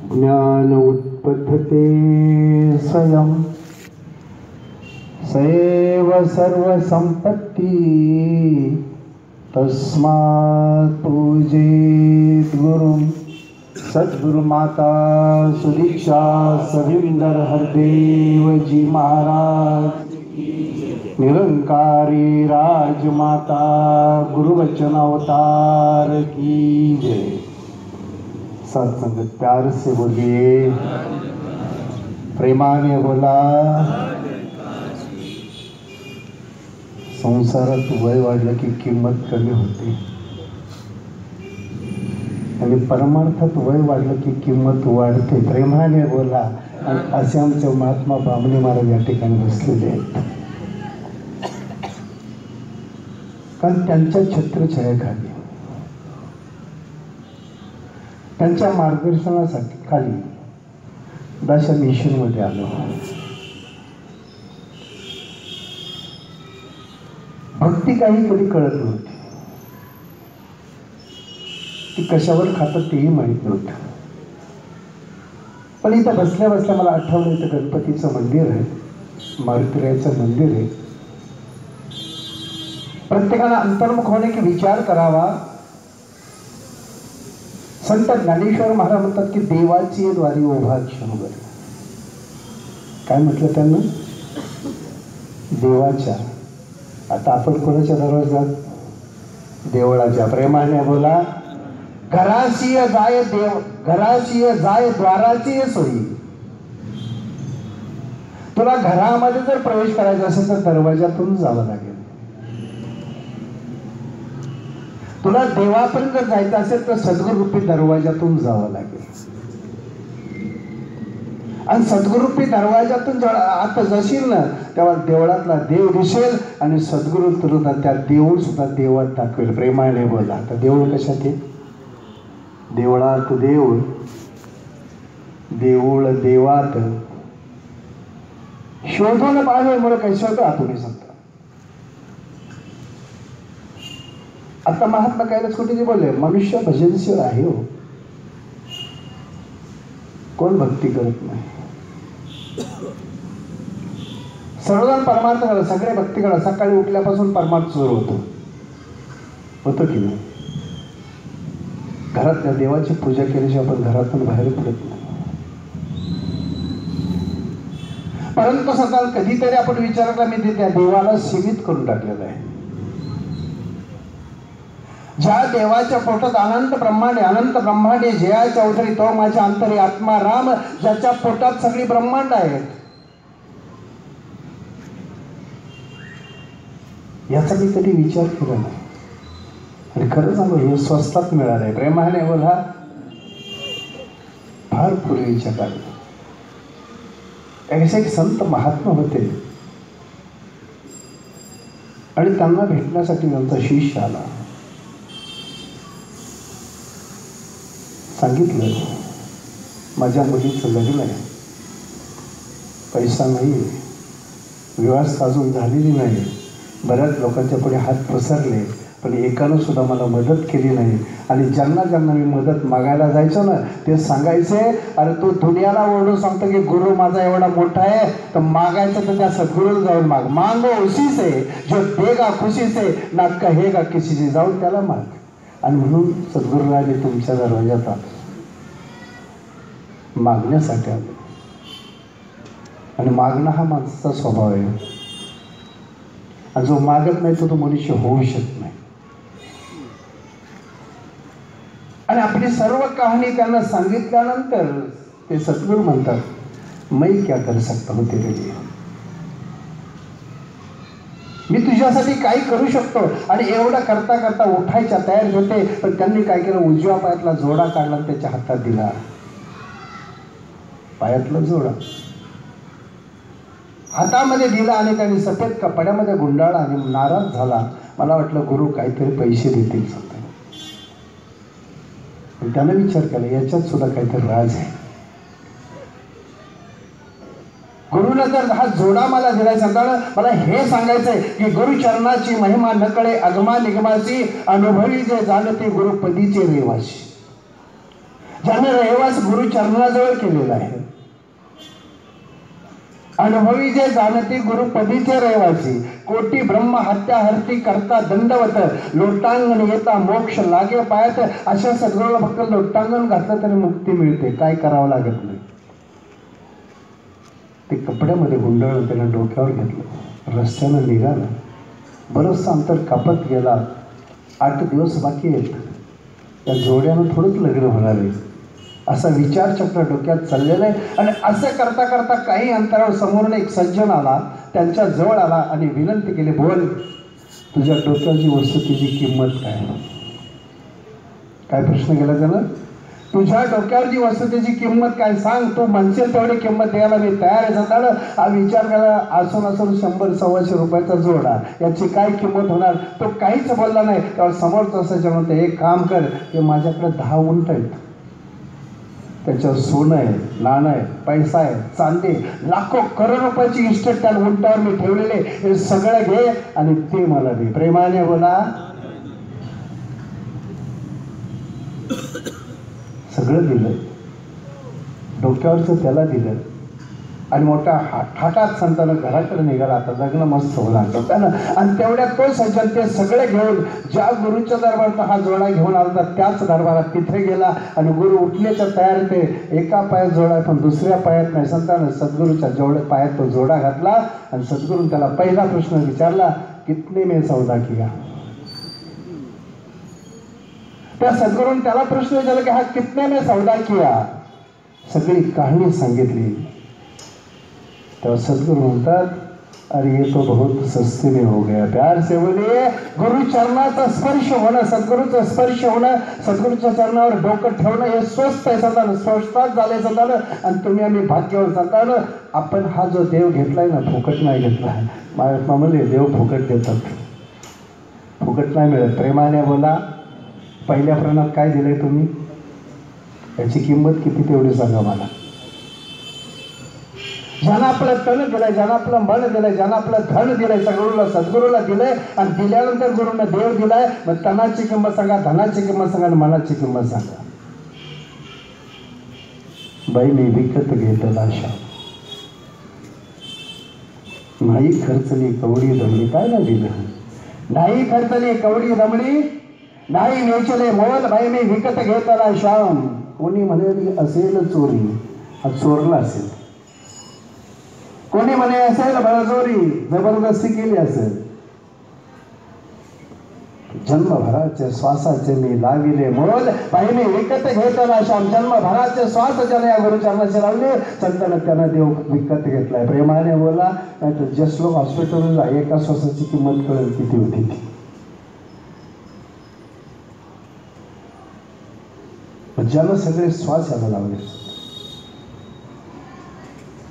ज्ञान उत्पद्यते स्वयं सैव सर्वसंपत्ति तस्मात् पूजेत गुरुं। सद्गुरु माता सुदीक्षा सविंदर हरदेव जी महाराज निरंकारी राजमाता गुरुवचन अवतार की जय। सत्संगत प्यार से बोलिए, प्रेमाने बोला। संसारात वय वाढलं की किंमत कमी होते आणि परमार्थात वय वाढलं की किंमत वाढते। प्रेमाने बोला। असे आमचे महात्मा बामणी महाराज या ठिकाणी बसलेले आहेत, कारण त्यांच्या छत्रछायाखाली त्यांच्या मार्गदर्शनासाठी खाली दशा मिशनमध्ये आलो। भक्ती काही कधी कळत नव्हती, ती कशावर खातात तेही माहीत नव्हतं। पण इथं बसल्या बसल्या मला आठवलं, इथं गणपतीचं मंदिर आहे, मारुतीरायाचं मंदिर आहे। प्रत्येकाला अंतर्मुख होणे की विचार करावा। संत ज्ञानेश्वर महाराज म्हणतात की देवाची द्वारी उभा क्षणभर। काय म्हटलं त्यांना? देवाच्या। आता आपण कोणाच्या दरवाजात? देवळाच्या। प्रेमाने बोला। घराशी जाय देव, घराशी जाय द्वाराची सोयी। तुला घरामध्ये जर प्रवेश करायचा असेल तर दरवाजातून जावं लागेल। तुला देवापर्यंत जर जायचं असेल तर सद्गुरूपी दरवाजातून जावं लागेल। आणि सद्गुरूपी दरवाजातून जेव्हा आता जाशील ना, तेव्हा देवळातला देव दिसेल आणि सद्गुरू तुला त्या देऊळ सुद्धा देवात दाखवेल। प्रेमाने बोला। आता देऊळ कशात आहे? देवळात देऊळ, देऊळ देवात। शोधून पाहिजे मला काही शोधा तुम्ही सांगता। आता महात्मा कैलास कुठे बोलले, मनुष्य भजनशील आहे हो, कोण भक्ती करत नाही। सर्वजण परमार्थ करा, सगळे भक्ती करा। सकाळी उठल्यापासून परमार्थ सुरू होतं की नाही? घरात त्या देवाची पूजा केल्याशिवाय आपण घरातून बाहेर पडत नाही। परंतु सकाळ कधीतरी आपण विचार केला, मी त्या देवाला सीमित करून टाकलेलं आहे। ज्या देवाच्या पोटात अनंत ब्रह्मांडे जयाच्या उदरी तो माझ्या अंतरी आत्मा राम, ज्याच्या पोटात सगळी ब्रह्मांड आहेत, याचा मी कधी विचार केला नाही। आणि खरं सांगू, हे स्वस्तात मिळालं आहे। प्रेमाने बोला। फार पूर्वीच्या काळी एक संत महात्मा होते आणि त्यांना भेटण्यासाठी त्यांचा शिष्य आला। सांगितलं, माझ्या मुलीचं लग्न आहे, पैसा नाही, व्यवस्था अजून झालेली नाही, बऱ्याच लोकांच्या पुढे हात पसरले, पण एकानं सुद्धा मला मदत केली नाही। आणि ज्यांना ज्यांना मी मदत मागायला जायचो ना, ते सांगायचे, अरे तू दुनियाला ओरडून सांगतो की गुरु माझा एवढा मोठा आहे, तर मागायचं तर त्या सद्गुरूला जाऊन माग। मांगो उसी से जो देगा खुशी से, ना कहेगा किसी से, जाऊन त्याला माग। आणि म्हणून सद्गुरूरायाने तुमच्या दरवाजात आलो, मागण्यासाठी आलो। आणि मागणं हा माणसाचा स्वभाव आहे, आणि जो मागत नाही तो मनुष्य होऊ शकत नाही। आणि आपली सर्व कहाणी त्यांना सांगितल्यानंतर ते सद्गुरू म्हणतात, मैं क्या कर सकता हूं तेरे लिए, मी तुझ्यासाठी काही करू शकतो। आणि एवढं करता करता उठायच्या तयार होते, पण त्यांनी काय केलं, उजव्या पायातला जोडा काढला आणि त्याच्या हातात दिला। पायातला जोडा हातामध्ये दिला आणि त्यांनी सफेद कपड्यामध्ये गुंडाळला आणि नाराज झाला। मला वाटलं गुरु काहीतरी पैसे देतील सांगता। त्यानं विचार केला, याच्यात सुद्धा काहीतरी राज आहे। गुरुनं जर हा जोडा मला दिलाय सांगताना मला हे सांगायचंय की गुरुचरणाची महिमा नकळे अगमा निगमाची, अनुभवी जे जाणते गुरुपदीचे रेवाशी। ज्याने रहिवास गुरु चरणाजवळ केलेला आहे. अनुभवी जे जाणती गुरुपदीचे रहिवासी, कोटी ब्रह्म हत्या हरती करता दंडवत, लोटांगण येता मोक्ष लागे पायात. अशा सद्गुरूला फक्त लोटांगण घातलं तरी मुक्ती मिळते, काय करावं लागत नाही. ते कपड्यामध्ये गुंडाळून त्याला डोक्यावर घेतलं, रस्त्यानं निघालं. बरंचसं अंतर कापत गेला. 8 दिवस बाकी आहेत. त्या जोड्यानं थोडंच लग्न होणार आहे असा विचारचक्र डोक्यात चाललेलं आहे. आणि असं करता करता काही अंतरावर समोरून एक सज्जन आला, त्यांच्या जवळ आला आणि विनंती केली, बोल, तुझ्या डोक्याची वस्तू तिची किंमत काय? काय प्रश्न केला त्यानं? तुझ्या डोक्यावरची वस्तू त्याची किंमत काय सांग, तू म्हणशील तेवढी किंमत द्यायला मी तयार आहे. जाताना हा विचार करा, असून 100-125 रुपयाचा जोडा, याची काय किंमत होणार? तो काहीच बोलला नाही. तेव्हा समोरचं असं म्हणतं, एक काम कर, हे माझ्याकडे 10 उंट आहेत, त्याच्यावर सोनं आहे, नाणं आहे, पैसा आहे, चांदी, लाखो करोड रुपयाची इस्टेट त्या उंटावर मी ठेवलेले, हे सगळं घे आणि ते मला दे. प्रेमाने बोला. सगळं दिलं, डोक्यावरचं त्याला दिलं आणि मोठ्या ठाटात संतानं घराकडे निघाला. आता लग्न मस्त होणार त्यानं. आणि तेवढ्यात तो सज्जन ते सगळे घेऊन ज्या गुरुच्या दरबारात हा जोडा घेऊन आला त्याच दरबारात तिथे गेला. आणि गुरु उठण्याच्या तयारीत, एका पायात जोडा पण दुसऱ्या पायात नाही. संतानं सद्गुरूच्या पायात तो जोडा घातला आणि सद्गुरून त्याला पहिला प्रश्न विचारला, कितने में सौदा किया? त्या सद्गुरून त्याला प्रश्न विचारला की हा कितने में सौदा किया? सगळी कहाणी सांगितली. तेव्हा सद्गुरू म्हणतात, अरे ये तो बहुत सस्ते में हो गया. प्यार से बोलिए, गुरु चरणाचा स्पर्श होणं, सद्गुरूचं स्पर्श होणं, सद्गुरूच्या चरणावर डोकं ठेवणं हे स्वस्त आहे. सांगताना स्वस्तात झाले सांगताना. आणि तुम्ही आम्ही भाग्यवान सांगताना. आपण हा जो देव घेतलाय ना, फुकट नाही घेतला. महात्मा म्हणले, देव फुकट देतात, फुकट नाही मिळत. प्रेमाने बोला. पहिल्या प्रणात काय दिलंय तुम्ही? याची किंमत किती तेवढी सांगा मला. ज्यानं आपलं तन दिलंय, ज्यानं आपलं मन दिलंय, ज्यानं आपलं धन दिलंय, सगळ्याला सद्गुरूला दिलंय. आणि दिल्यानंतर गुरुनं देव दिलाय. मग तनाची किंमत सांगा, धनाची किंमत सांगा आणि मनाची किंमत सांगा. बाई मी विकत घेतला शाम, नाही खर्चली कवडी दमडी. काय नाही दिलं? नाही खर्चली कवडी दमडी, नाही वेचले मोल, बाई मी विकत घेतला श्याम. कोणी म्हणे असेल चोरी, हा चोरला असेल. कोणी म्हणे असेल बळजोरी, जबरदस्ती केली असेल. जन्मभराचे श्वासाचे मी लाविले मोल, बाई मी विकत घेतला श्याम. जन्मभराचे श्वास ज्याने या गुरुचरणाचे लावले, संतांना त्यांना देव विकत घेतलाय. प्रेमाने बोला. नाही तर जसलोक हॉस्पिटलला एका श्वासाची किंमत कळेल किती होती ती. ज्याला सगळे श्वास याला लावले,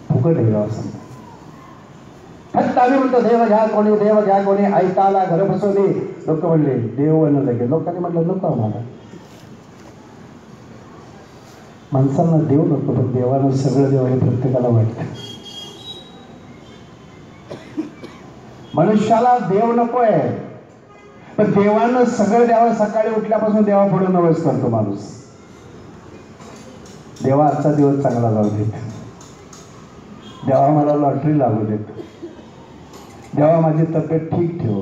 फुकट आहे गाव सांगतो. फक्त आम्ही म्हणतो देव घ्या कोणी, देव घ्या कोणी, ऐकायला घर बसवले. लोक म्हणले देव न लगे. लोकांनी म्हटलं नको आम्हाला, माणसांना देव नको, पण देवानं सगळं देव हे प्रत्येकाला वाटतं. मनुष्याला देव नको आहे, पण देवानं सगळं द्यावं. सकाळी उठल्यापासून देवा पुढे नवस करतो माणूस. देवा आजचा दिवस चांगला जाऊ देत, देवा मला लॉटरी लागू देत, देवा माझी तब्येत ठीक ठेव.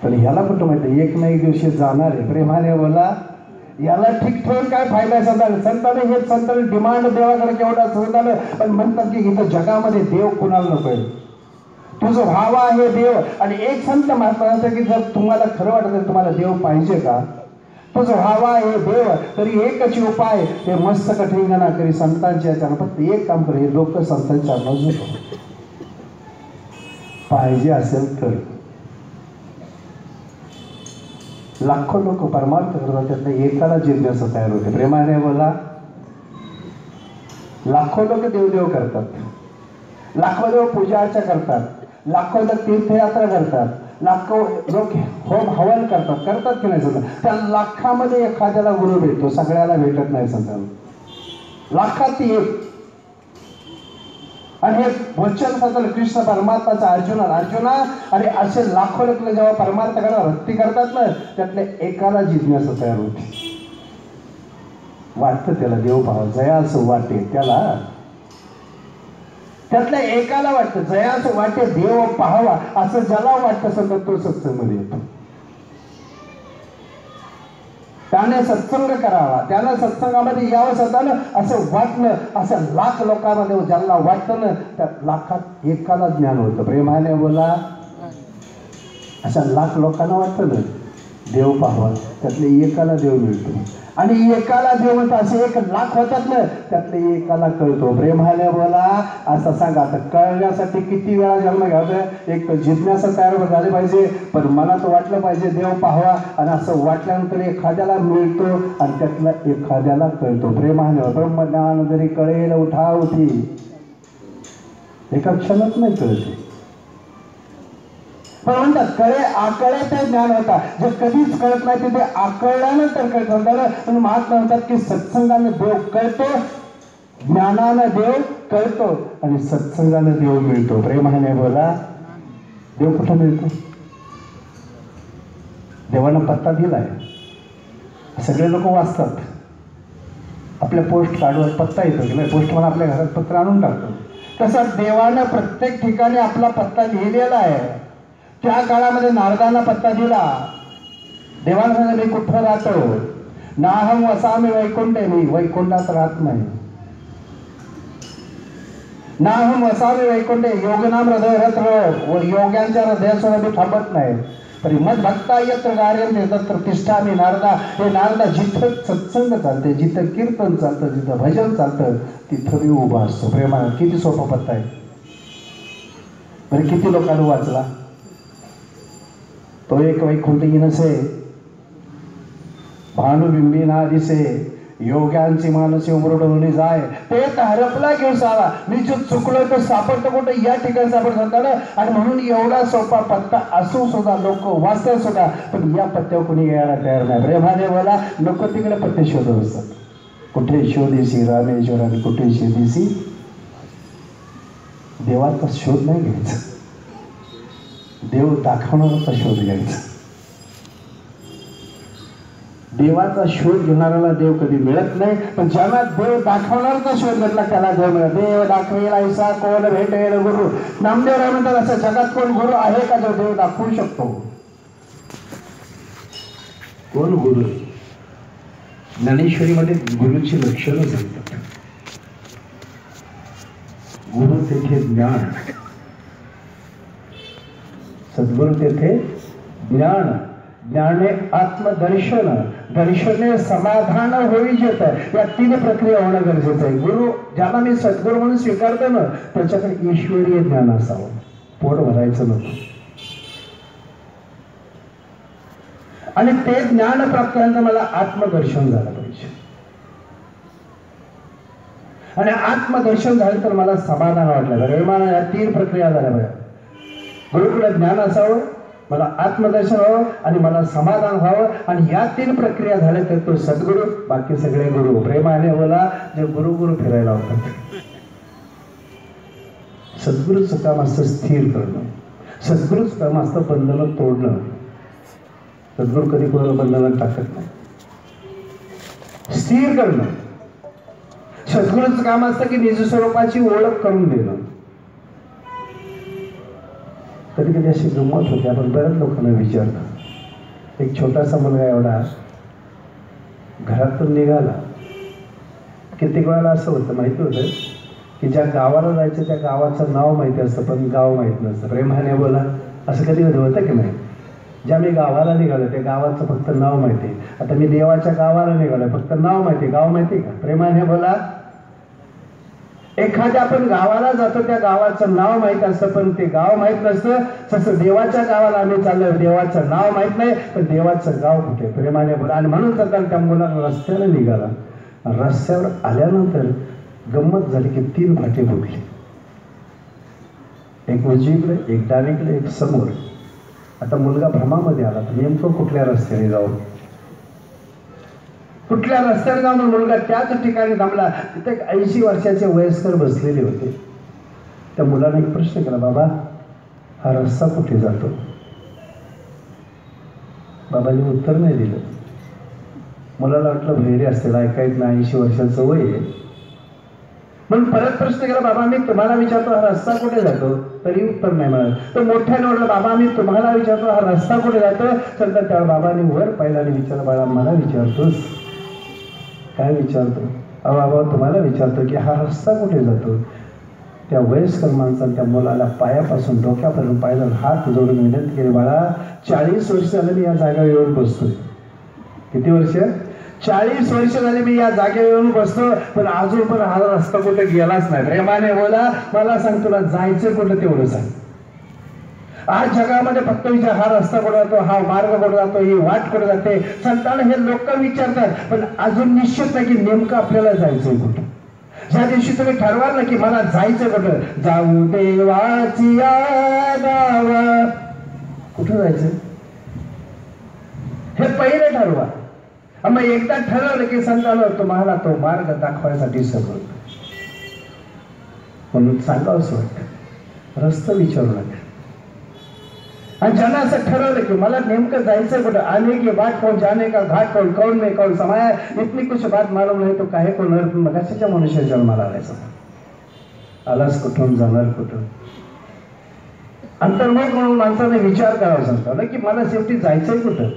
पण ह्याला कुठं माहिती एक ना एक दिवशी जाणार आहे. प्रेमाने बोला. याला ठीक ठेवून काय फायदा आहे? संतांनी हे संतांनी डिमांड देवाकडे केवढा संतांना. पण म्हणतात की इथं जगामध्ये देव कुणाला नको आहे, तुझं व्हावा आहे देव. आणि एक संत महात्मा की जर तुम्हाला खरं वाटत असेल तुम्हाला देव पाहिजे का, तुझं व्हावा हे देव, तरी एकच उपाय, हे मस्त कठीण ना करी संतांच्या याच्यानं. फक्त एक काम कर, हे लोक संतांच्या झुको. पाहिजे असेल तर लाखो लोक परमार्थ करतात, त्यातलं एकाला जिज्ञासा तयार होते. प्रेमाने बोला. लाखो लोक देवदेव करतात, लाखो लोक पूजा अर्चा करतात, लाखो लोक तीर्थयात्रा करतात, लाखो लोक होम हवन करतात की नाही? समजा त्या लाखामध्ये एखाद्याला गुरु भेटतो, सगळ्याला भेटत नाही. समजा लाखात एक. आणि हे वचन सांगतात कृष्ण परमात्माचा अर्जुना. आणि असे लाखो लोक जेव्हा परमार्थ करतात, भक्ती करतात ना, त्यातल्या एकाला जिज्ञासा तयार होते. वाटतं त्याला देव पाहावा, जयास वाटे त्याला, त्यातल्या एकाला वाटतं जयास वाटे देव पाहावा असं ज्याला वाटतं समजा तो सत्संगमध्ये येतो. त्याने सत्संग करावा, त्यानं सत्संगामध्ये यावं स्वतःनं असं वाटलं. असं लाख लोकांमध्ये ज्यांना वाटतं ना त्या लाखात एकाला ज्ञान होतं. प्रेमाने बोला. अशा लाख लोकांना वाटतं ना देव पाहावा, त्यातले एकाला देव मिळतो. आणि एकाला देव म्हणतो, असे 1,00,000 होतात ना त्यातले एकाला कळतो. प्रेमाने बोला. असं सांगा, आता कळण्यासाठी किती वेळा जन्म घ्यायचा? एक तर जिज्ञासा तयार झाली पाहिजे, पण मनात वाटलं पाहिजे देव पाहावा, आणि असं वाटल्यानंतर एखाद्याला मिळतो आणि त्यातला एखाद्याला कळतो. प्रेमाने ब्रह्मज्ञान जरी कळेल उठावती, एका क्षणात नाही कळते. पण म्हणतात कळे आकळे ते ज्ञान होता. जे कधीच कळत नाही ते आकळल्यानंतर कळत. पण महात्मा म्हणतात की सत्संगाने देव कळतो, ज्ञानानं देव कळतो आणि सत्संगाने देव मिळतो. प्रेमाने बोला. देव कुठं मिळतो? देवानं पत्ता दिलाय. सगळे लोक वाचतात, आपल्या पोस्ट काढून पत्ता येतो की नाही, पोस्ट मला आपल्या घरात पत्र आणून टाकतो. तसं देवानं प्रत्येक ठिकाणी आपला पत्ता लिहिलेला आहे. त्या काळामध्ये नारदांना पत्ता दिला. देवानं सांगितलं मी कुठं राहतो? नाहम वसामी वैकुंठे, मी वैकुंठात राहत नाही. नाहम वसामी वैकुंठे, योगनाम हृदय रथ, योग्यांच्या हृदयासमोर मी थांबत नाही. तरी मद भक्ता यत्र कार्य तत्र तिष्ठामी. नारदा, हे नारदा, जिथं सत्संग चालते, जिथं कीर्तन चालतं, जिथं भजन चालतं, तिथं मी उभा असतो. प्रेमानं. किती सोपा पत्ता आहे. बरं किती लोकांना वाचला? तो एक वैकुंठी नसे, भानुबिंबी ना दिसे, योग्यांची मानसी उमरडून जाय, ते हरपला घेऊन सावा. मी जो चुकलोय तो सापडतो कुठं? या ठिकाणी सापडत. आणि म्हणून एवढा सोपा पत्ता असून सुद्धा लोक वाचतात सुद्धा, पण या पत्त्यावर कोणी यायला तयार नाही. प्रेमाने बोला. लोक तिकडे पत्ते शोधत असतात. कुठे शोधीसी रामेश्वर आणि कुठे शोधीसी देवाचा शोध नाही घ्यायचा, देव दाखवणाराचा शोध घ्यायचा. देवाचा शोध घेणाऱ्याला देव कधी मिळत नाही, पण ज्याला देव दाखवणाराचा शोध घेतला त्याला देव मिळत. देव दाखवेल ऐसा कोण भेटेल गुरु. नामदेवराय म्हणतात असं जगात कोण गुरु आहे का जो देव दाखवू शकतो? कोण गुरु? ज्ञानेश्वरीमध्ये गुरुची लक्षणं सांगतात. गुरु तेथे ज्ञान, सद्गुरु तेथे ज्ञान, ज्ञाने आत्मदर्शन, दर्शने समाधान होईजेत. या 3 प्रक्रिया होणं गरजेचं आहे. गुरु ज्याला मी सद्गुरु म्हणून स्वीकारतो ना त्याच्याकडे ईश्वरीय ज्ञान असावं, पोट भरायचं नको. आणि ते ज्ञान प्राप्त झाल्यानंतर मला आत्मदर्शन झालं पाहिजे. आणि आत्मदर्शन झालं तर मला समाधान वाटलं पाहिजे. या 3 प्रक्रिया झाल्या पाहिजे. गुरुकडे ज्ञान असावं, मला आत्मदर्शन व्हावं आणि मला समाधान व्हावं. आणि या 3 प्रक्रिया झाल्या तर तो सद्गुरू, बाकी सगळे गुरु. प्रेमाने बोला. जे गुरु गुरु फिरायला होतात. सद्गुरूचं काम असतं स्थिर करणं, सद्गुरूचं काम असतं बंधनं तोडणं. सद्गुरू कधी कोणाला बंधनात टाकत नाही, स्थिर करणं. सद्गुरूचं काम असतं की निज स्वरूपाची ओळख करून देणं. कधी कधी अशी गंमत होते, आपण बऱ्याच लोकांना विचारतो. एक छोटासा मुलगा एवढा घरातून निघाला. कित्येक वेळेला असं होतं, माहिती होतं की ज्या गावाला जायचं त्या गावाचं नाव माहिती असतं पण गाव माहीत नसतं. प्रेमाने बोला. असं कधी कधी होतं की नाही? ज्या मी गावाला निघालो त्या गावाचं फक्त नाव माहिती आहे. आता मी देवाच्या गावाला निघालोय, फक्त नाव माहिती, गाव माहिती का? प्रेमाने बोला. एखाद्या आपण गावाला जातो त्या गावाचं नाव माहित असतं पण ते गाव माहित नसतं. तसं देवाच्या गावाला आम्ही चाललोय, देवाचं नाव माहित नाही पण देवाचं गाव कुठे? प्रेमाने बोला. आणि म्हणून तर त्या मुलाला रस्त्याने निघाला. रस्त्यावर आल्यानंतर गंमत झाली की 3 फाटे फुटले. एक उजवीकडे, एक डावीकडे, एक समोर. आता मुलगा भ्रमामध्ये आला, तर नेमकं कुठल्या रस्त्याने जाऊ, कुठल्या रस्त्याने जाऊन मुलगा त्याच ठिकाणी थांबला. तिथे 80 वर्षाचे वयस्कर बसलेले होते. त्या मुलाने एक प्रश्न केला, बाबा हा रस्ता कुठे जातो? बाबांनी उत्तर नाही दिलं. मुलाला वाटलं बहिरे असतील, ऐकायत नाही, 80 वर्षाचं वय आहे. मग परत प्रश्न केला, बाबा मी तुम्हाला विचारतो हा रस्ता कुठे जातो? तरी उत्तर नाही मिळालं. तर मोठ्याने म्हटलं, बाबा मी तुम्हाला विचारतो हा रस्ता कुठे जातो? तर त्या बाबाने वर पहिल्याने विचारलं, बाळा मला विचारतोस? काय विचारतो? अहो बाबा तुम्हाला विचारतो की हा रस्ता कुठे जातो? त्या वयस्कर माणसाने त्या मुलाला पायापासून डोक्यापर्यंत पाहिलं, हात जोडून विनंती केली, बाळा 40 वर्ष झालं मी या जागेवर येऊन बसतोय. किती वर्ष? 40 वर्ष झाले मी या जागेवर येऊन बसतो, पण अजून पण हा रस्ता कुठे गेलाच नाही. प्रेमाने बोला, मला सांग तुला जायचं कुठं तेवढं सांग. आज जगामध्ये फक्त विचार, हा रस्ता कुठे जातो, हा मार्ग कुठे जातो, ही वाट कुठे जाते. संतांना हे लोक विचारतात, पण अजून निश्चित नाही की नेमकं आपल्याला जायचंय कुठं. ज्या दिवशी तुम्ही ठरवाल ना की मला जायचं कुठं, जाऊ देवाची गावा, कुठं जायचं हे पहिलं ठरवा. मग एकदा ठरवलं की संतांना तुम्हाला तो मार्ग दाखवायसाठी सगळं. म्हणून सांगावं असं वाटतं, रस्ता विचारू नका. आणि ज्यांना असं ठरवलं की मला नेमकं जायचं कुठं, आने की बात कौन, जाने का घाट कौन, कौन में कौन समाया, इतनी कुछ बात मालूम नाही तो काहे को नर मगाशीच्या मनुष्य जन्माला आलायचं. आलास कुठून, जाणार कुठून? अंतर्मुख म्हणून माणसाने विचार करावा सांगतो ना की मला शेवटी जायचंय कुठं.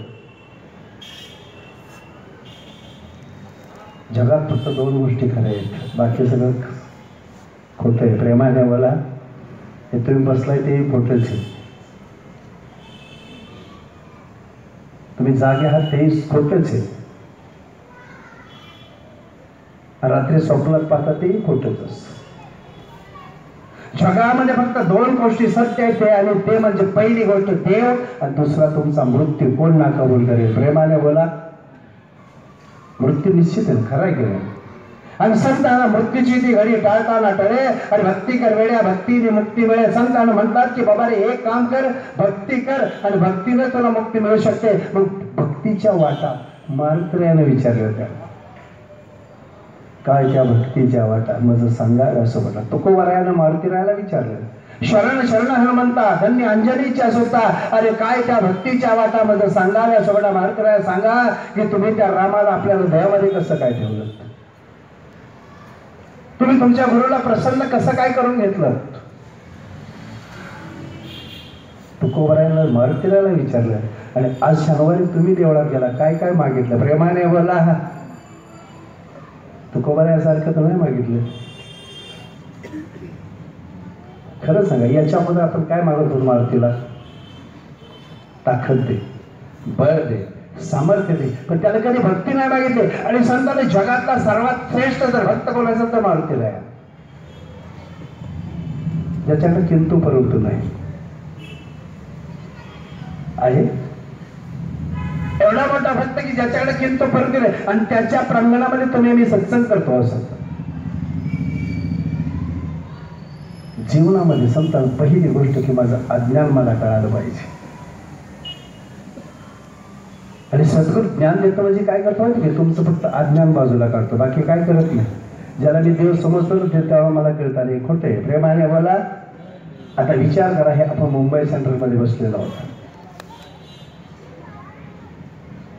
जगात फक्त 2 गोष्टी खऱ्या आहेत, बाकी सगळं खोटं आहे. प्रेमाने बोला, हे तुम्ही बसलाय ते खोटंच आहे. तुम्ही जागे आहात तेही खोटंच आहे. रात्री स्वप्नात पाहता तेही खोटंच असतं. जगामध्ये फक्त 2 गोष्टी सत्य आहेत, ते आणि ते म्हणजे पहिली गोष्ट देव आणि दुसरा तुमचा मृत्यू. कोण ना कबूल करेल? प्रेमाने बोला, मृत्यू निश्चित आहे, खरं आहे की नाही? आणि संतांना मृत्यूची ती घडी टाळताना टळे आणि भक्ती कर वेड्या, भक्तीने मुक्ती मिळेल. संतांना म्हणतात की बाबा रे एक काम कर, भक्ती कर आणि भक्तीने तुला मुक्ती मिळू शकते. मग भक्तीच्या वाटा मारुतीरायाने विचारल्या होत्या, काय त्या भक्तीच्या वाटा माझं सांगायला असं म्हटलं. तुकोबरायानं मारुतीरायाला विचारलं, शरण शरण हनुमंता धन्य अंजनीच्या सुता, अरे काय त्या भक्तीच्या वाटा माझं सांगाव्या सोबडा. मारुतीराया सांगा की तुम्ही त्या रामाला आपल्या हृदयामध्ये कसं काय ठेवलं, तुम्ही तुमच्या गुरुला प्रसन्न कसं काय करून घेतलं. तुकोबरायानं मारुतीरायाला विचारलं. आणि आज शनिवारी तुम्ही देवळात गेला, काय काय मागितलं? प्रेमाने बोला, तुकोबरायासारखं तर नाही मागितलं. खरं सांगा, याच्यामध्ये आपण काय मागत होतो मारुतीला? ताकद दे, बळ दे, सामर्थ्य दे, पण त्याला कधी भक्ती नाही मागितली. आणि संतांनी जगातला सर्वात श्रेष्ठ जर भक्त कोणाचा तर मारुतीला आहे, ज्याच्याकडे किंतु परंतु नाही आहे. एवढा मोठा भक्त की ज्याच्याकडे किंतु परंतु नाही, आणि त्याच्या प्रांगणामध्ये तुम्ही मी सत्संग करतो. असं जीवनामध्ये संतांना पहिली गोष्ट की माझं अज्ञान मला कळालं पाहिजे. आणि सद्गुरू ज्ञान देतो म्हणजे काय करतो माहिती की तुमचं फक्त अज्ञान बाजूला काढतो, बाकी काय करत नाही. ज्याला मी देव समजतो ना तेव्हा मला कळतं नाही खोटं आहे. प्रेमाने बोला. आता विचार करा, हे आपण मुंबई सेंट्रलमध्ये बसलेलो आहोत.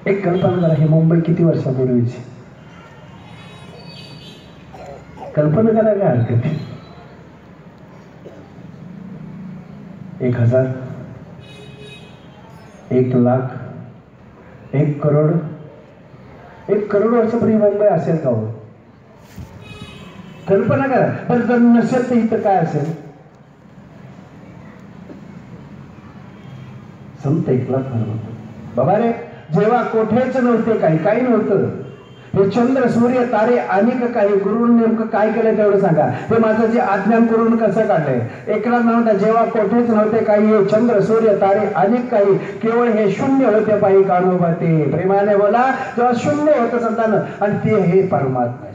एक कल्पना करा, हे मुंबई किती वर्षापूर्वीची कल्पना करा, काय हरकत आहे. 1000, 1,00,000, 1 करोड, 1 करोड वर्षापूर्वी मुंबई असेल का हो? कल्पना करा. पण जर नसेल तर इथं काय असेल? संत एकला बाबा रे, जेव्हा कोठेच नव्हते, काही नव्हतं, हे चंद्र सूर्य तारे अनेक काही, गुरुने नेमकं काय केलं तेवढं सांगा. हे माझं जे अज्ञान गुरुने कसं काढलंय? एकला नव्हता, जेव्हा कोठेच नव्हते काही, हे चंद्र सूर्य तारे अनेक काही, केवळ हे शून्य होते पायी कानोबाते. प्रेमाने बोला, जेव्हा शून्य होतं संतान, आणि ते हे परमात्मा आहे.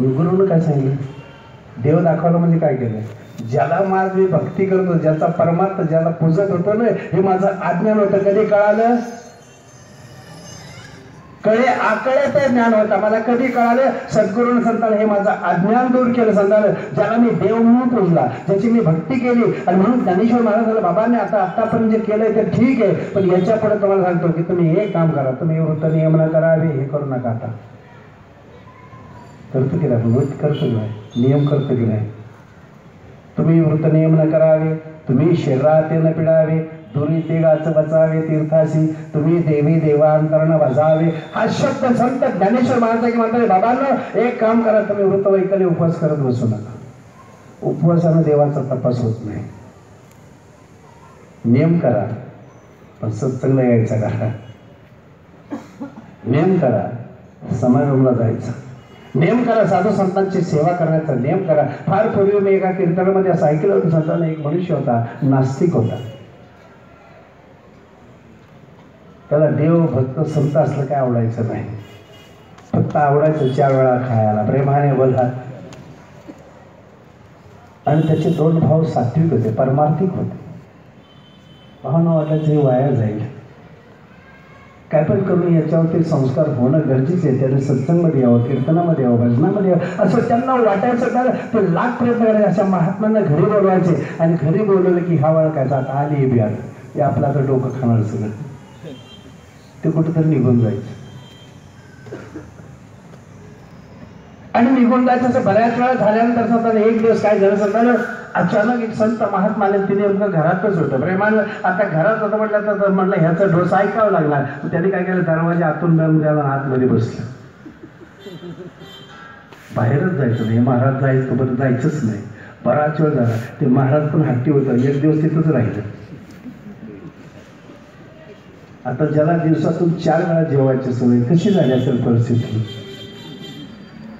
गुरुने काय सांगितलं? देव दाखवलं म्हणजे काय केलं? ज्याला माझी भक्ती करतो, ज्याचा परमात्मा ज्याला पूजत होतो ना, हे माझं अज्ञान होतं. कधी कळालं? आकळ्याचं ज्ञान होता. मला कधी कळालं, सद्गुरू संतान हे माझं अज्ञान दूर केलं. संतान ज्याला मी देव म्हणून पूजला, ज्याची मी भक्ती केली, आणि म्हणून ज्ञानेश्वर महाराजांना बाबांनी आतापर्यंत जे केलंय ते ठीक आहे, पण याच्या पुढे तुम्हाला सांगतो की तुम्ही हे काम करा, तुम्ही वृत्त नियमन करावे, हे करू नका. आता करतो की नाही, वृत्त करतो की नाही, नियम करतो की नाही. तुम्ही वृत्त नियमन करावे, तुम्ही शरीरात न पिडावे, दुरी तेगाच बचावे तीर्थाशी, तुम्ही देवी देवांतरण बजावे. हा शब्द संत ज्ञानेश्वर महाराज म्हणतात, बाबांनो एक काम करा, तुम्ही वृत्त वैकल्य उपवास करत बसू नका. उपवासानं देवाचा तपास होत नाही. नियम करा, पण सत्संगला यायचा करा. नियम करा, समारंभला जायचा. नियम करा, साधू संतांची सेवा करण्याचा नियम करा. फार पूर्वी मी एका कीर्तनामध्ये असं ऐकलं होतं, संतांना एक मनुष्य होता, नास्तिक होता. त्याला देव भक्त संत असलं काय आवडायचं नाही, फक्त आवडायचं 4 वेळा खायला, प्रेमाने बोला. आणि त्याचे 2 भाव सात्विक होते, परमार्थिक होते. भावना वाटायचं हे वाया जाईल, काय पण करून याच्यावरती संस्कार होणं गरजेचं आहे. त्याने सत्संगमध्ये यावं, कीर्तनामध्ये यावं, भजनामध्ये यावं, असं त्यांना वाटायचं. तर ते लाख प्रयत्न करायचे, अशा महात्म्यांना घरी बोलवायचे, आणि घरी बोलवलं की हा वळखायचा, आता आली बिहार, हे आपलं आता डोकं खाणार सगळं, ते कुठेतरी निघून जायचं. आणि निघून जायचं असं बऱ्याच वेळा झाल्यानंतर सांगताना एक दिवस काय झालं सांगताना, अचानक एक संत महात्मा आले, तिने नेमकं घरातच होतं. प्रेमानं आता घरात होतं म्हटलं तर म्हटलं ह्याचा ढोस ऐकावं लागणार. त्याने काय केलं, दरवाजा आतून बंद द्यायला, आतमध्ये बसलं. बाहेरच जायचं नाही, महाराज जायचं बरं, जायचंच नाही. बराच वेळ झाला. ते महाराज पण हट्टी होतं, एक दिवस तिथंच राहिलं. आता ज्याला दिवसातून 4 वेळा जेवायची सवय, कशी झाली असेल परिस्थिती.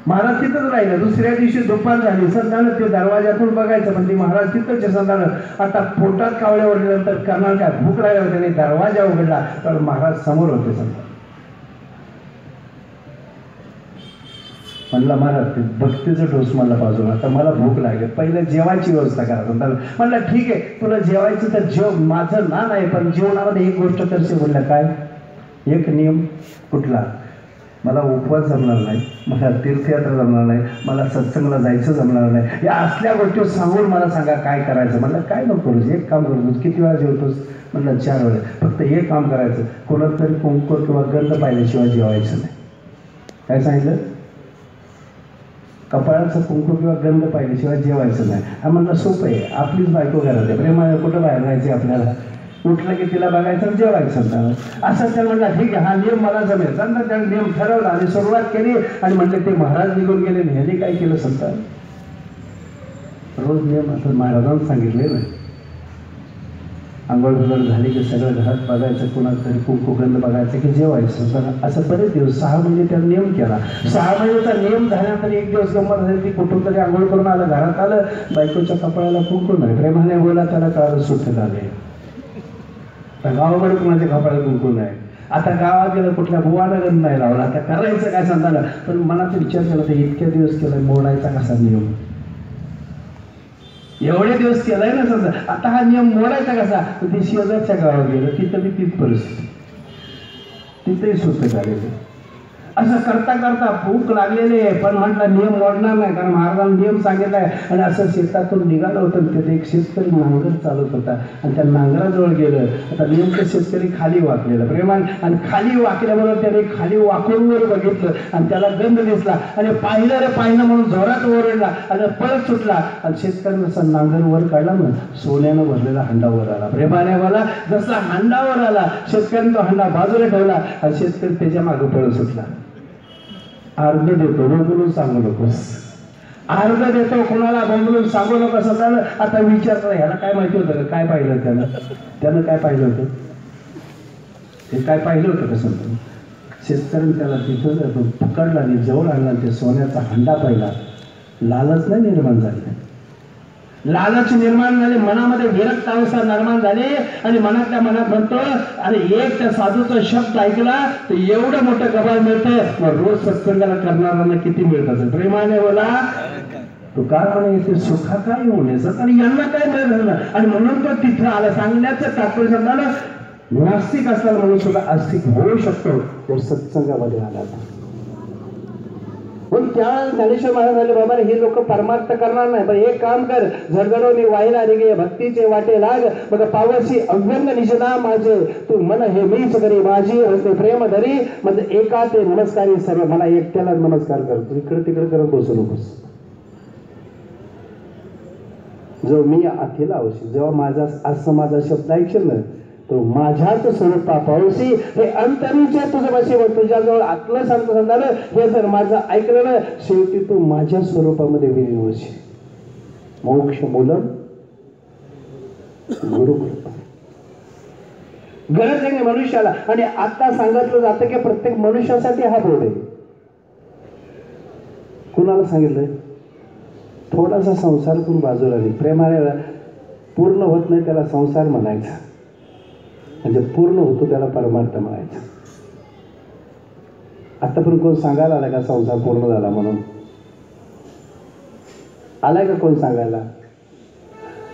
महाराज तिथंच राहिलं. दुसऱ्या दिवशी दुपार झाली, संतानं ते दरवाजातून बघायचं, पण ते महाराज तिथंच. संतानं आता पोटात कावळे ओढल्यानंतर करणार काय, भूक लागल्यावर त्याने दरवाजा उघडला, तर महाराज समोर होते. संत म्हणलं, महाराज ते भक्तीचं ढोस मला बाजूला, आता मला भूक लागेल, पहिलं जेवायची व्यवस्था करा. संतानं म्हणलं, ठीक आहे, तुला जेवायचं तर जेव, माझं ना नाही, पण जेवणामध्ये एक गोष्ट करशील. म्हणलं, काय? एक नियम. कुठला? मला उपवास जमणार नाही, मला तीर्थयात्रा जमणार नाही, मला सत्संगला जायचं जमणार नाही. या असल्या गोष्टी सांगून मला सांगा काय करायचं. म्हणलं, काय नको करूस, एक काम करतोस. किती वेळा जेवतोस? म्हणलं, 4 वेळा. फक्त एक काम करायचं, कोणाला तरी कुंकू किंवा गंध पाहिल्याशिवाय जेवायचं नाही. काय सांगितलं? कपाळाचं कुंकू किंवा गंध पाहिल्याशिवाय जेवायचं नाही. हा म्हणलं, सोपं आहे, आपलीच बायको घरात आहे, प्रेमाने कुठं बाहेर राहायचे आपल्याला. उठलं की तिला बघायचं, जेवायचं. असं त्याला म्हटलं, ठीक आहे, हा नियम मला जमेल. नंतर त्याने नियम ठरवला आणि सुरुवात केली. आणि म्हटले, ते महाराज निघून गेले. ह्याने काय केलं संत? रोज नियम असं महाराजांना सांगितले ना, आंघोळ वगैरे झाली की सगळं घरात बघायचं, कुणाला तरी कुंकू गंध बघायचं की जेवायचं. असं बरेच दिवस, 6 महिने त्याने नियम केला. 6 महिन्याचा नियम झाल्यानंतर एक दिवस गंमत झाली. ती कुठून तरी आंघोळ करून आलं, घरात आलं, बायकोच्या कपाळाला कुंकू नाही. प्रेमाने बोला, त्याला काळ सुट्ट झाले. गावाकडे कुणाच्या कपाळाला कुंकू नाही. आता गावात गेलं, कुठल्या बुवाला गंध नाही लावला. आता करायचं काय सांगताना, पण मनात विचार केला, तर इतक्या दिवस केला, मोडायचा कसा नियम? एवढे दिवस केलाय ना समजा, आता हा नियम मोडायचा कसा? ते शेजारच्या गावात गेलं, तिथं बी तीच परिस्थिती, तिथंही सुट्ट झालेलं. असं करता करता भूक लागलेली आहे, पण म्हटलं नियम मोडणार नाही, कारण महाराजांनी नियम सांगितला आहे. आणि असं शेतातून निघालं होतं, तिथे एक शेतकरी नांगर चालत होता, आणि त्या नांगराजवळ गेलं. आता नेमकं शेतकरी खाली वाकलेलं प्रेमान, आणि खाली वाकल्याबरोबर त्याने खाली वाकून वर बघितलं, आणि त्याला गंध दिसला, आणि पाहिलं रे पाहिलं म्हणून जोरात ओरडला, आणि परत सुटला. आणि शेतकऱ्यानं जसा नांगर वर काढला ना, सोन्यानं भरलेला हंडा वर आला. प्रेमाने मला जसा हंडावर आला, शेतकऱ्यानं तो हंडा बाजूला ठेवला, आणि शेतकरी त्याच्या मागे पळत सुटला. अर्ध देतो, बोलून सांगू नकोस. अर्ध देतो, कुणाला बोलून सांगू नकोस. आता विचार करा, ह्याला काय माहिती होतं? काय पाहिलं त्यानं काय पाहिलं होतं? ते काय पाहिलं होतं कसं? शेतकऱ्याने त्याला तिथं पकडला आणि जवळ आणला, ते सोन्याचा हंडा पाहिला. लालच नाही निर्माण झाली, लालच निर्माण झाले, मनामध्ये विरक्त अवस्था निर्माण झाली. आणि मनातल्या मनात म्हणतो, अरे एक त्या साधूचा शब्द ऐकला तर एवढं मोठं गबाळ मिळतं, रोज सत्संगाला करणाऱ्यांना किती मिळत असेल. प्रेमाने बोला, तो काय म्हणे, ते सुखा काय होऊ नये आणि यांना काय मिळत. आणि म्हणून तो तिथं आला. सांगण्याचं तात्पर्य सांगताना, नास्तिक असणारा माणूस सुद्धा आस्तिक होऊ शकतो जर सत्संगामध्ये आला. पण त्या ज्ञानेश्वर महाराज झाले, बाबा हे लोक परमार्थ करणार नाही, पण एक काम कर, झडगडोनी वाहिला रे भक्तीचे वाटे लाग, मग पावसी अव्यंग निषेधा माझे तू मन हे मीच करी माझी हस्ते प्रेम धरी, म्हणजे एका ते नमस्कारी सर्व, मला एकट्याला नमस्कार कर, तू इकडे तिकडे करत बसू नकोस. जो मी अखिल आवशी, जेव्हा माझा असं माझा शब्द ऐकशील ना, तो माझ्याच स्वरूपा पावसी हे अंतरीचे तुझं बसे, तुझ्याजवळ आतलं सांगतो सांगताना हे जर माझं ऐकलं ना, शेवटी तू माझ्या स्वरूपामध्ये विलीन होशील. मोक्ष मूलम गुरुकृपा. गरज आहे मनुष्याला. आणि आता सांगितलं जातं की प्रत्येक मनुष्यासाठी हा बोध आहे. कुणाला सांगितलंय? थोडासा संसार करून बाजूला नाही, प्रेमाने पूर्ण होत नाही त्याला संसार म्हणायचा, म्हणजे पूर्ण होतो त्याला परमार्थ म्हणायचा. आता पण कोण सांगायला आला का संसार पूर्ण झाला म्हणून? आलाय का कोण सांगायला?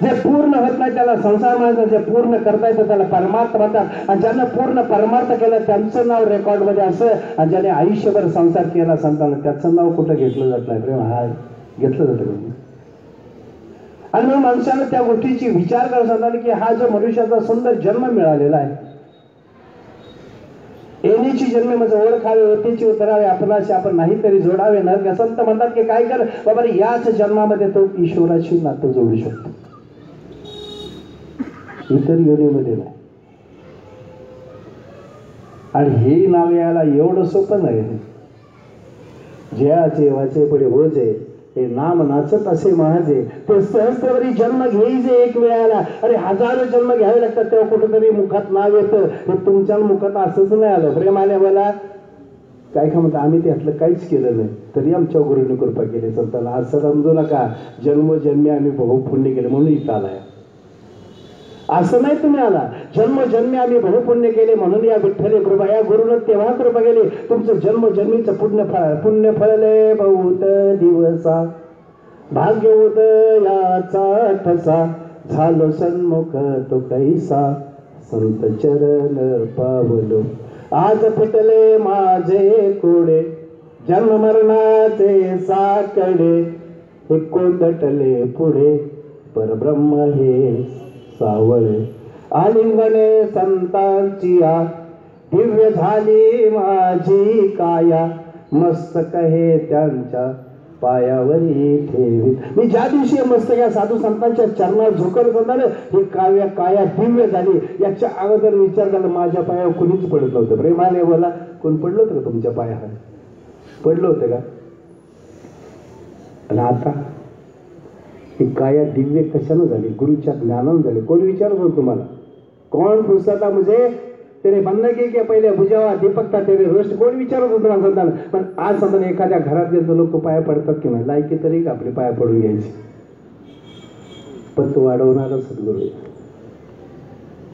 जे पूर्ण होत नाही त्याला संसार म्हणायचा, जे पूर्ण करता येतं त्याला परमार्थ म्हणतात. आणि ज्यांना पूर्ण परमार्थ केलं त्यांचं नाव रेकॉर्ड मध्ये असं, आणि ज्याने आयुष्यभर संसार केला संतांना त्याचं नाव कुठं घेतलं जात नाही. प्रेम हा घेतलं जातं. आणि मग माणसानं त्या गोष्टीची विचार करत सांगितलं की हा जो मनुष्याचा सुंदर जन्म मिळालेला आहे, येण्याची जन्म म्हणजे ओळखावे, होतेची उतरावे, आपणाशी आपण नाही तरी जोडावे. नरक संत म्हणतात की काय कर बाबा, याच जन्मामध्ये तो ईश्वराशी नातं जोडू शकतो, इतर योनीमध्ये नाही. आणि हे नाव यायला एवढं सोपं नाही. जयाचे वाचे पुढे होजे, हे नाम नाचत असे महाजे, ते सहस्त्रवरी जन्म घेईजे एक वेळाला. अरे हजारो जन्म घ्यावे लागतात तेव्हा कुठेतरी मुखात नाव येतं. हे तुमच्या मुखात असंच नाही आलं. प्रेमाने मला काय का म्हणतात, आम्ही त्यातलं काहीच केलं नाही तरी आमच्या गुरुने कृपा केली. संतांना असं समजू नका जन्मोजन्मी आम्ही बहुपुण्य केले म्हणून इथं आलाय, असं नाही. तुम्ही आला जन्मोजन्मी आम्ही बहुपुण्य केले म्हणून या विठ्ठले कृपा, या गुरुनं तेव्हा कृपा केली. तुमचं जन्मोजन्मीचं पुण्य फळले बहुत दिवसा, भाग्य उदयाचा ठसा, झालो सन्मुख तो कैसा, संत चरण पावलो. आज फिटले माझे कोडे, जन्म मरणाचे साकडे, हे कोंदटले पुढे परब्रह्म हे सावळे. आलिंगने संतांची आ, दिव्य झाली माझी काया, मस्तक हे त्यांच्या पायावरी ठेवी. मी ज्या दिवशी मस्तक या साधू संतांच्या चरणावर झोकल करणार, ही काया दिव्य झाली. याच्या अगोदर विचार केला माझ्या पायावर कुणीच पडत नव्हतं. प्रेमाने बोला, कोण पडलं होतं का तुमच्या पायावर? पडलं होतं का? आणि आता ही काया दिव्य कशानं झाली? गुरुच्या ज्ञानानं झाली. कोण विचारत होतं तुम्हाला? कौन पुस्तका मुझे तेरे बनने के पहिले बुझावा दीपक था तेरे रोस्ट, कोण विचारत होतं तुम्हाला संतान? पण आज संतान एखाद्या घरात गेलं लोक पाया पडतात की नाही? लायकी तरी का आपली पाया पडून घ्यायची? पत वाढवणारा सद्गुरू,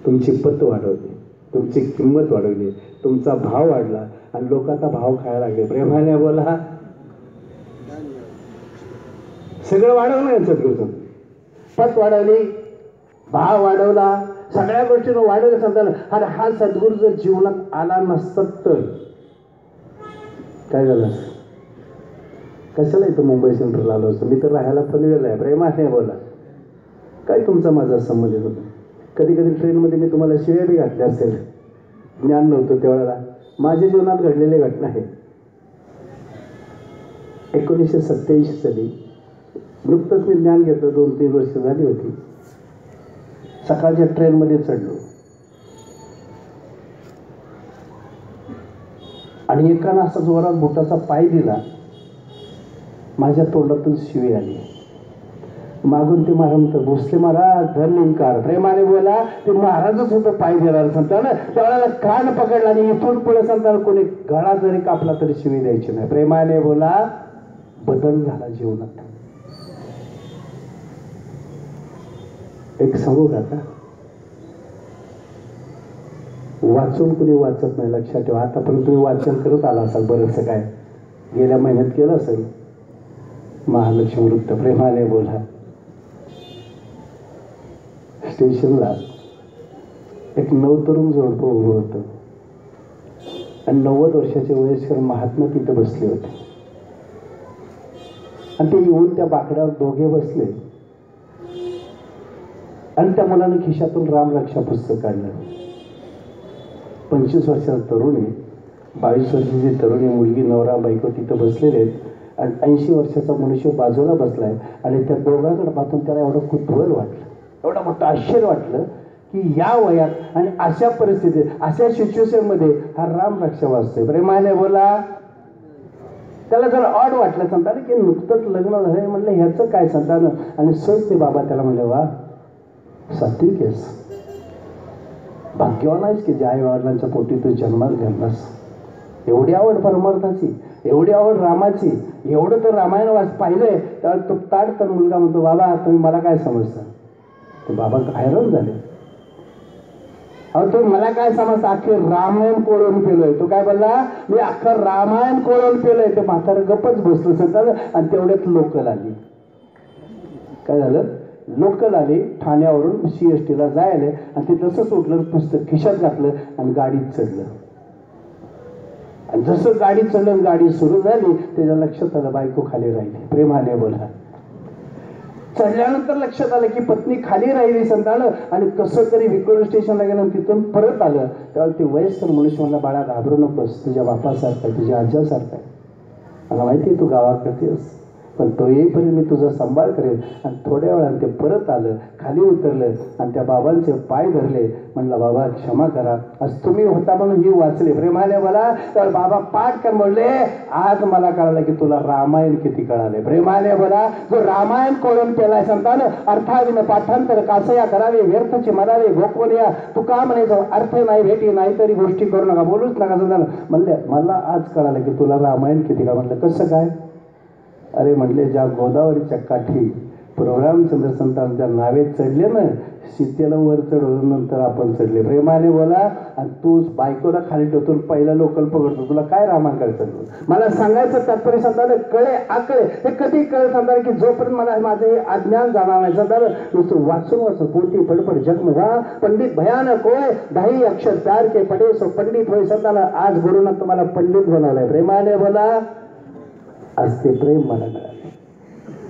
तुमची पत वाढवली, तुमची किंमत वाढवली, तुमचा भाव वाढला आणि लोकांचा भाव खायला लागले. प्रेमाने बोला, सगळं वाढवलं सद्गुरूचं. पत वाढवली, भाव वाढवला, सगळ्या गोष्टीनं वाढवलं संतान. अरे हा सद्गुरू जर जीवनात आला नसतात तर काय झालं? कशाला इथं मुंबई सेंट्रल आलो असतो? मी तर राहायला पनवेल आहे. प्रेमाने बोला, काय तुमचा माझा संबंध होता? कधी कधी ट्रेनमध्ये मी तुम्हाला शिव्या बी घातल्या असेल, ज्ञान नव्हतं त्यावेळेला. माझ्या जीवनात घडलेली घटना आहे. 1987 साली नुकतंच मी ज्ञान घेतलं, 2-3 वर्ष झाली होती. सकाळच्या ट्रेनमध्ये चढलो आणि एकानं असा जोरात बोटाचा पाय दिला, माझ्या तोंडातून शिवी आली. मागून ते महाराज भोसले महाराज धर्मकार. प्रेमाने बोला, ते महाराजच होतं पाय देणार संतान. त्यावेळेला कान पकडला आणि इथून पुढे संतान कोणी गळा जरी कापला तरी शिवी द्यायची नाही. प्रेमाने बोला, बदल झाला जीवनात. एक सांगू का? आता वाचून कुणी वाचत नाही, लक्षात ठेवा. आतापर्यंत तुम्ही वाचन करत आला असाल बरंचसं, काय गेल्या महिन्यात केलं असेल. महालक्ष्मी वृत्त. प्रेमाने बोला, स्टेशनला एक नवतरुण जोडपं उभं होतं आणि 90 वर्षाचे वयस्कर महात्मा तिथं बसले होते आणि ते येऊन त्या बाकड्यावर दोघे बसले आणि त्या मुलानं खिशातून रामरक्षा पुस्तक काढलं. 25 वर्षाचा तरुण आहे, 22 वर्षाची तरुणी मुलगी, नवरा बायको तिथं बसलेले आहेत आणि 80 वर्षाचा मनुष्य बाजूला बसलाय आणि त्या दोघांकडे पाहून त्याला एवढं कुतूहल वाटलं, एवढं मोठं आश्चर्य वाटलं की या वयात आणि अशा परिस्थितीत, अशा सिच्युएशनमध्ये हा रामरक्षा वाचतोय. प्रेमाने बोला. त्याला जर ऑड वाटलं संतान की नुकतंच लग्न झालंय, म्हणलं ह्याचं काय संतान. आणि सोय ते बाबा त्याला म्हणले, वा सात्विक आहेस, भाग्यवान आहेस की ज्या आई वडिलांच्या पोटी तू जन्माला घाललास. एवढी आवड परमार्थाची, एवढी आवड रामाची, एवढं तर रामायण पाहिलंय. त्यावेळेस तो ताडकन मुलगा म्हणतो, बाबा तुम्ही मला काय समजता. ते बाबा हैराण झाले. अहो तुम्ही मला काय समजता, अख्खं रामायण कोळवून पेलोय. तो काय बोलला, मी अख्खं रामायण कोळवून पेलोय. ते म्हातारं गप्पच बसलं सगळं. आणि तेवढ्यात लोकल आली. काय झालं, लोकल आली ठाण्यावरून CST ला जायला आणि ते तसंच उठलं, पुस्तक खिशात घातलं आणि गाडीत चढलं. आणि जसं गाडीत चढलं, गाडी सुरू झाली, त्याच्या लक्षात आलं बायको खाली राहिली. प्रेमाने बोला. चढल्यानंतर लक्षात आलं की पत्नी खाली राहिली संतान. आणि कसं तरी विक्रोळी स्टेशनला गेलं, तिथून परत आलं. त्यावेळेला ते वयस्कर मनुष्य म्हणला, बाळा घाबरू नकोस, तुझ्या बापासारखा आहे, तुझ्या आज्यासारखा आहे. मला माहिती आहे तू गावाकडतेस, पण तो येईपर्यंत मी तुझा सांभाळ करेल. आणि थोड्या वेळाने ते परत आलं, खाली उतरलं आणि त्या बाबांचे पाय धरले. म्हणलं बाबा क्षमा करा, आज तुम्ही होता म्हणून ही वाचले. प्रेमाने मला. तर बाबा पाठ कर म्हणले, आज मला कळालं की तुला रामायण किती कळाले. प्रेमाने बोला. जो रामायण कोळून केलाय संतान, अर्थाविन पाठांतर कासया करावे, व्यर्थचे मरावे गोकुलिया. तुका म्हणायचं अर्थ नाही भेटी, नाहीतरी गोष्टी करू नका, बोलूच नका संतान. म्हणले मला आज कळालं की तुला रामायण किती का. म्हटलं कसं काय. अरे म्हटले, ज्या गोदावरीच्या काठी रामचंद्र संतांच्या नावेत चढले ना, सीतेला वर चढवलं, नंतर आपण चढले. प्रेमाने बोला. आणि तू बायकोला खाली ठेवतो, पहिला लोकल पकडतो, तुला काय रामायण करायचं. मला सांगायचं तात्पर्य संतान, कळे आकळे हे कधी कळे संतान की जोपर्यंत मला माझं हे अज्ञान जाणार नाही संतान. नुसतं वाचून वाचून पोटी पडपड जगमगा पंडित भयानक होय, 10 अक्षर प्यार के पडे सो पंडित होय संतान. आज गुरुनं तुम्हाला पंडित बनवलंय. प्रेमाने बोला. आज ते प्रेम मला मिळाले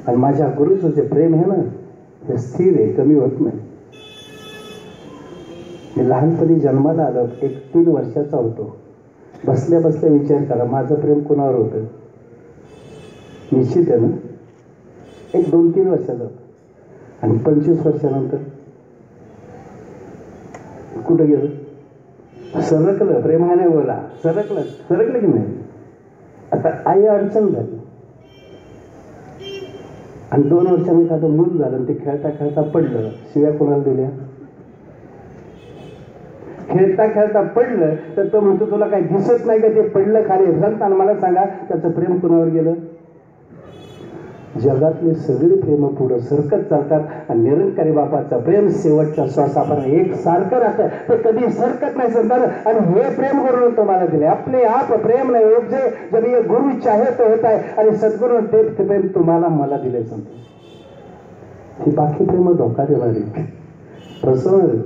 आणि माझ्या गुरुचं जे प्रेम आहे ना, हे स्थिर आहे, कमी होत नाही. मी लहानपणी जन्माला आलो, 3 वर्षाचा होतो. बसल्या बसल्या विचार करा, माझं प्रेम कोणावर होतं. निश्चित आहे ना, 2-3 वर्षाचा होतं. आणि 25 वर्षानंतर कुठं गेलं, सरकलं. प्रेमाने बोला. सरकलं की नाही. आता आई अडचण झाली आणि 2 वर्षांनी एखादं मूल झालं, ते खेळता खेळता पडलं. शिव्या कोणाला दिल्या. खेळता खेळता पडलं तर तो म्हणतो तुला काही दिसत नाही का ते पडलं खाली. संतान मला सांगा, त्याचं प्रेम कोणावर गेलं. जगातले सगळे प्रेम पुढं सरकत चालतात आणि निरंकारी बापाचं प्रेम शेवटच्या श्वासापर्यंत एक सारखं राहतं, ते कधी सरकत नाही संतान. आणि हे प्रेम गुरुनं तुम्हाला दिले. आपले आप प्रेम नाही उपजे, जब ये गुरु चाहे तो होता है. आणि सद्गुरू ते प्रेम तुम्हाला मला दिले संत. ही बाकी प्रेम धोका देणारी. प्रसन्न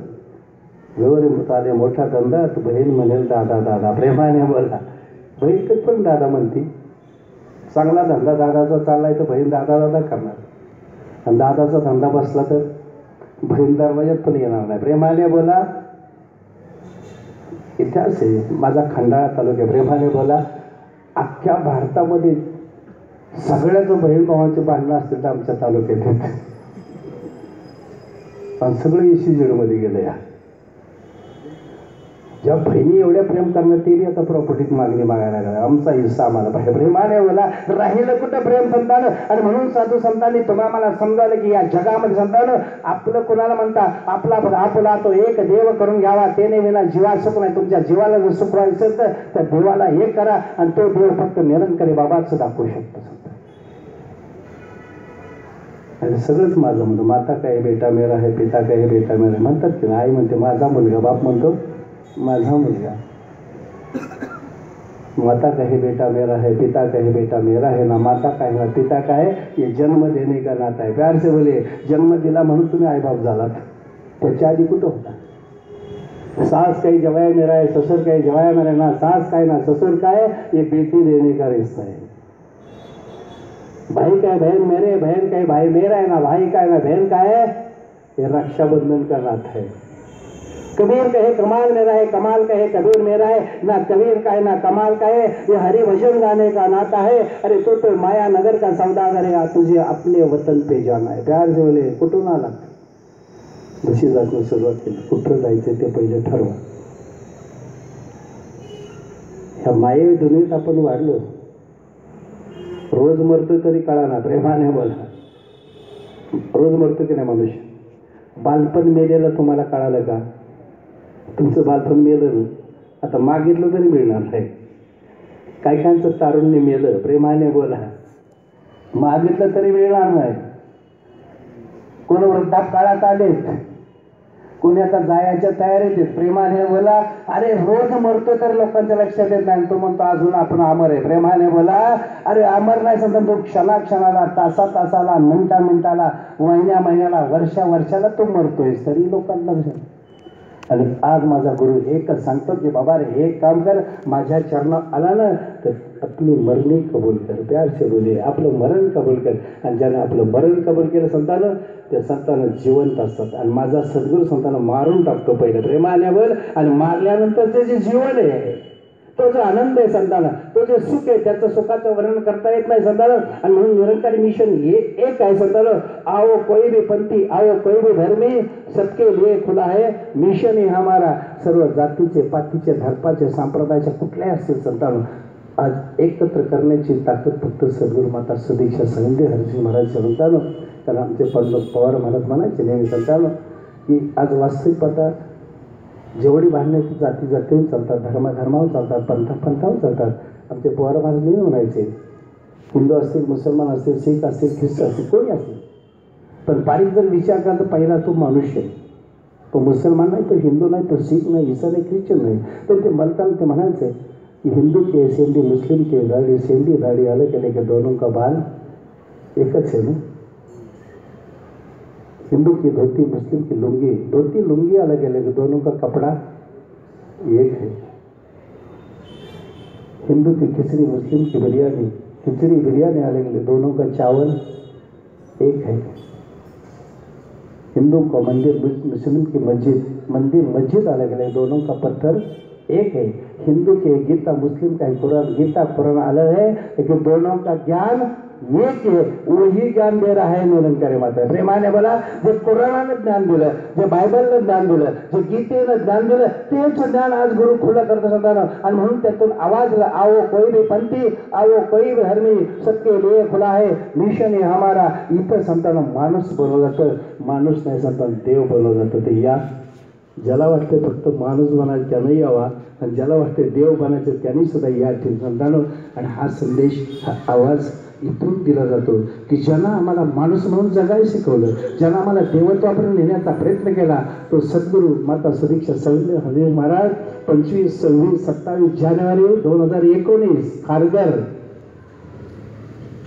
जवळ आले मोठा धंदा, तू बहीण म्हणेल दादा दादा. प्रेमाने बोला. बहीण पण दादा म्हणती. चांगला धंदा दादाचा चाललाय तर बहीण दादा दादा करणार. आणि दादाचा धंदा बसला तर बहीण दरवाज्यात पण येणार नाही. प्रेमाने बोला. इतिहास आहे माझा खंडाळा तालुका. प्रेमाने बोला. अख्ख्या भारतामध्ये सगळ्याचं बहीण भावांचे भांडणं असतील तर आमच्या तालुक्यात येत. पण सगळं ECZ गेलं. या ज्या बहिणी एवढ्या प्रेम करण्यात येईल, आता प्रॉपर्टीत मागणी मागायला लागला, आमचा हिस्सा आम्हाला पाहिजे. प्रेमाने बोला. राहिलं कुठं प्रेम संतान. आणि म्हणून साधू संतांनी तुम्हाला मला समजावलं की या जगामध्ये संतान आपलं कोणाला म्हणता, आपला आपला तो एक देव करून घ्यावा, त्याने विना जीवा सुख नाही. तुमच्या जीवाला जर सुख व्हायचं तर त्या देवाला एक करा आणि तो देव फक्त निरंकारी बाबाच दाखवू शकतो. आणि सगळंच माझं म्हणतो. माता काय बेटा मेरा है, पिता काय बेटा मेरा म्हणतात की आई म्हणते माझा मुलगा, बाप म्हणतो माझा मुलगा. माता कहे बेटा मेरा है, पिता कहे बेटा मेरा है ना. माता काय ना पिता काय, ये जन्म देने का नाता है. प्यार से बोले. जन्म दिला म्हणून तुम्ही आईबाप झालात, त्याच्या आधी कुठं होता. सास कहे जवाया मेरा है, ससुर कहे जवाया मेरा, ना सास का है ना ससुर का है, ये बेटी देने का रिश्ता है। भाई का है बहन मेरे, बहन का है भाई मेरा है, ना भाई का है ना बहन का है, ये रक्षाबंधन का नाता है। कबीर कहे कमाल मेरा है, कमाल कहे कबीर मेरा है, ना कबीर का है ना कमाल का है, ये हरि भजन गाने का नाता है। अरे तो माया नगर का सौदागर है, तुझे अपने वतन पे जाना है। प्यार से बोले कुठून आला, बशीदासने सुरुवात केली, कुठं जायचं ते पहिले ठरवा। ह्या माये दुनियेत आपण वाढलो, रोज मरतो तरी कळाना, प्रेमाने बोला, रोज मरतो की नाही मनुष्य? बालपण मेलेलं तुम्हाला कळालं का? तुमचं बालपण मेलं ना, आता मागितलं तरी मिळणार नाही। काही काहींचं तारुण्य मेलं, प्रेमाने बोला, मागितलं तरी मिळणार नाही। कोण वृद्धापकाळात आलेत, कोणी आता जायच्या तयारीत आहेत, प्रेमाने बोला। अरे रोज मरतो तर लोकांच्या लक्षात येत नाही, तो म्हणतो अजून आपण अमर आहे, प्रेमाने बोला। अरे अमर नाही समजा, तो क्षणाक्षणाला, तासा तासाला, मिनिटा मिनिटाला, महिन्या महिन्याला, वर्षा वर्षाला तो मरतोय, तरी लोकांना लक्षात। आणि आज माझा गुरु एकच सांगतो की बाबा रे एक काम कर, माझ्या चरणात आला ना तर आपली मरणी कबूल कर। प्यार से बोले, आपलं मरण कबूल कर। आणि ज्याने आपलं मरण कबूल केलं संतानं, त्या संतानं जिवंत असतात। आणि माझा सद्गुरू संतानं मारून टाकतो पहिले, प्रेमाने बोल। आणि मारल्यानंतर ते जे जीवन आहे, तो जो आनंद आहे संतानं, तो जे सुख आहे, त्याचं सुखाचं वर्णन करता येत नाही संतानं। आणि म्हणून निरंकारी मिशन हे एक आहे संतानं, आओ कोई भी पंथी, आओ कोई भी धर्मी, सबके लिए खुला है मिशन ही हमारा। सर्व जातीचे, पातीचे, धर्माचे, संप्रदायाच्या कुठल्याही असतील संतानं, आज एकत्र करण्याची ताकद फक्त सद्गुरू माता सुदीक्षा संधी हरसिंह महाराज संतानं। कारण आमचे पवार महाराज म्हणायचे नेहमी संतानं की आज वास्तविक पाहता जेवढी भांडणे जाती जातीहून चालतात, धर्माधर्माहून चालतात, पंथापंथाहून चालतात। आमचे पवार महाराज नेहमी म्हणायचे, हिंदू असतील, मुसलमान असतील, शीख असतील, ख्रिस्त असतील, कोणी असतील, पण पारिक जर विचार करा तर पहिला तो मनुष्य आहे। तो मुसलमान नाही, तो हिंदू नाही, तो शीख नाही, ईसाई नाही, ख्रिश्चन नाही। तर ते म्हणताना ते म्हणायचे कि हिंदू की सेंधी, मुस्लिम की दाढ़ी, सेंधी दाढ़ी अलग अलग के दोनों का बाल एकच है ना। हिंदू की धोती, मुस्लिम की लुंगी, धोती लुंगी अलग अलग, दोनों का कपड़ा एक है। हिंदू की खिचड़ी, मुस्लिम की बिरयानी, खिचड़ी बिरयानी अलग अलग, दोनों का चावल एक है। हिंदू का मंदिर, मुस्लिम की मस्जिद, मंदिर मस्जिद अलग अलग, दोनों का पत्थर एक है। हिंदू के गीता, मुस्लिम का कुरान, गीता कुरान अलग है, लेकिन दोनों का ज्ञान एक है। वही ज्ञान दे रहा है निरंकारी माता। प्रेमाने बोला, जे कुराणानं ज्ञान दिलं, जे बायबलनं ज्ञान दिलं, जे गीतेनं ज्ञान दिलं, तेच ज्ञान आज गुरु खुलं करत असताना। आणि म्हणून त्यातून आवाज आओ कोई भी पंथी, आओ कोई भी धर्मी, सबके लिए खुला है मिशन ही हमारा। इथं संतांना माणूस बनवलं जातं, माणूस नाही संतांना देव बनवलं जातं। ते या ज्याला वाटते फक्त माणूस बनायचं त्यानंही यावा, आणि ज्याला वाटते देव बनायचं त्यांनी सुद्धा या संतांनो। आणि हा संदेश, हा आवाज इथून दिला जातो की ज्यांना आम्हाला माणूस म्हणून जगायला शिकवलं, ज्यांना आम्हाला देवत्वापर्यंत नेण्याचा प्रयत्न केला, तो सद्गुरू माता सुदीक्षा संधी हरसिंह महाराज 25, 26, 27 जानेवारी 2019 खारघर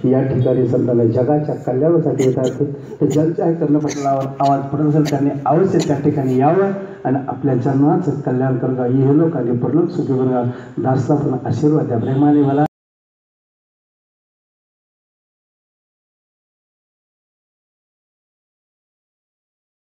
या ठिकाणी संतांना जगाच्या कल्याणासाठी येतात। तर ज्यांच्या हे कर्णपटलावर आवाज पडत असेल त्यांनी अवश्य त्या ठिकाणी यावं आणि आपल्या जन्माचं कल्याण करा। हे लोक आणि परलोक सुखी करा। दासला पण आशीर्वाद द्या प्रेमाने मला।